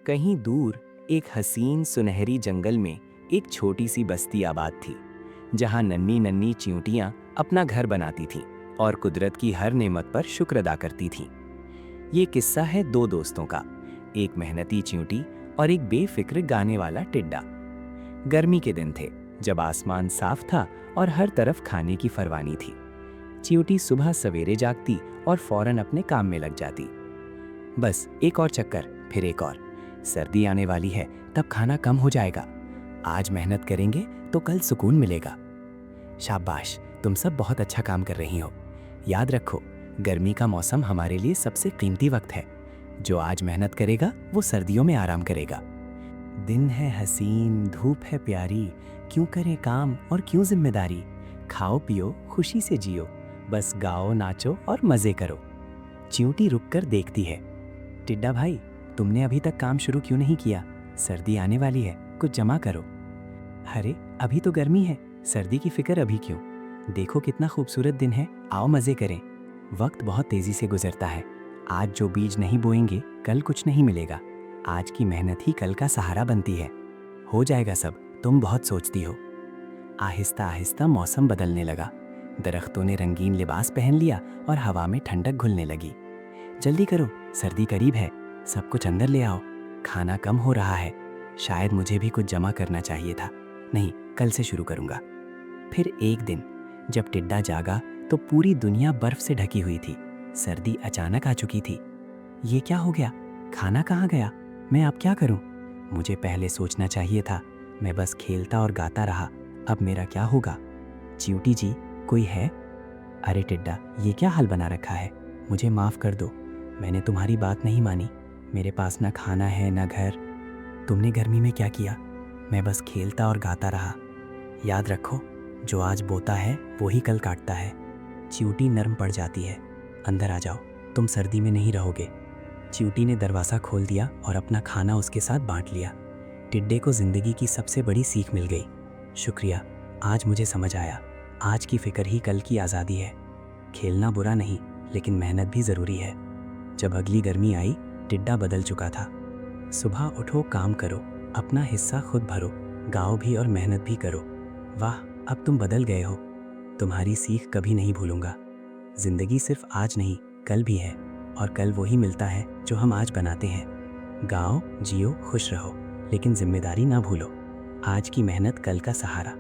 कहीं दूर एक हसीन सुनहरी जंगल में एक छोटी सी बस्ती आबाद थी, जहां नन्ही नन्ही चींटियां अपना घर बनाती थीं और कुदरत की हर नेमत पर शुक्र अदा करती थीं। ये किस्सा है दो दोस्तों का, एक मेहनती चींटी और एक बेफिक्र गाने वाला टिड्डा। गर्मी के दिन थे, जब आसमान साफ था और हर तरफ खाने की फरवानी थी। चींटी सुबह सवेरे जागती और फौरन अपने काम में लग जाती। बस एक और चक्कर, फिर एक और। सर्दी आने वाली है, तब खाना कम हो जाएगा। आज मेहनत करेंगे तो कल सुकून मिलेगा। शाबाश, तुम सब बहुत अच्छा काम कर रही हो। याद रखो, गर्मी का मौसम हमारे लिए सबसे कीमती वक्त है। जो आज मेहनत करेगा वो सर्दियों में आराम करेगा। दिन है हसीन, धूप है प्यारी, क्यों करे काम और क्यों जिम्मेदारी। खाओ पियो खुशी से जियो, बस गाओ नाचो और मजे करो। चींटी रुककर देखती है। टिड्डा भाई, तुमने अभी तक काम शुरू क्यों नहीं किया? सर्दी आने वाली है, कुछ जमा करो। अरे अभी तो गर्मी है, सर्दी की फिक्र अभी क्यों? देखो कितना खूबसूरत दिन है, आओ मजे करें। वक्त बहुत तेजी से गुजरता है। आज जो बीज नहीं बोएंगे, कल कुछ नहीं मिलेगा। आज की मेहनत ही कल का सहारा बनती है। हो जाएगा सब, तुम बहुत सोचती हो। आहिस्ता आहिस्ता मौसम बदलने लगा। दरख्तों ने रंगीन लिबास पहन लिया और हवा में ठंडक घुलने लगी। जल्दी करो, सर्दी करीब है, सब कुछ अंदर ले आओ। खाना कम हो रहा है, शायद मुझे भी कुछ जमा करना चाहिए था। नहीं, कल से शुरू करूंगा। फिर एक दिन जब टिड्डा जागा तो पूरी दुनिया बर्फ से ढकी हुई थी। सर्दी अचानक आ चुकी थी। ये क्या हो गया? खाना कहाँ गया? मैं अब क्या करूं? मुझे पहले सोचना चाहिए था। मैं बस खेलता और गाता रहा। अब मेरा क्या होगा? चींटी जी, कोई है? अरे टिड्डा, ये क्या हाल बना रखा है? मुझे माफ़ कर दो, मैंने तुम्हारी बात नहीं मानी। मेरे पास ना खाना है ना घर। तुमने गर्मी में क्या किया? मैं बस खेलता और गाता रहा। याद रखो, जो आज बोता है वो ही कल काटता है। चींटी नर्म पड़ जाती है। अंदर आ जाओ, तुम सर्दी में नहीं रहोगे। चींटी ने दरवाज़ा खोल दिया और अपना खाना उसके साथ बांट लिया। टिड्डे को ज़िंदगी की सबसे बड़ी सीख मिल गई। शुक्रिया, आज मुझे समझ आया, आज की फ़िक्र ही कल की आज़ादी है। खेलना बुरा नहीं, लेकिन मेहनत भी ज़रूरी है। जब अगली गर्मी आई, टिड्डा बदल चुका था। सुबह उठो, काम करो, अपना हिस्सा खुद भरो, गाओ भी और मेहनत भी करो। वाह, अब तुम बदल गए हो। तुम्हारी सीख कभी नहीं भूलूंगा। जिंदगी सिर्फ आज नहीं, कल भी है, और कल वही मिलता है जो हम आज बनाते हैं। गाओ, जियो, खुश रहो, लेकिन जिम्मेदारी ना भूलो। आज की मेहनत कल का सहारा।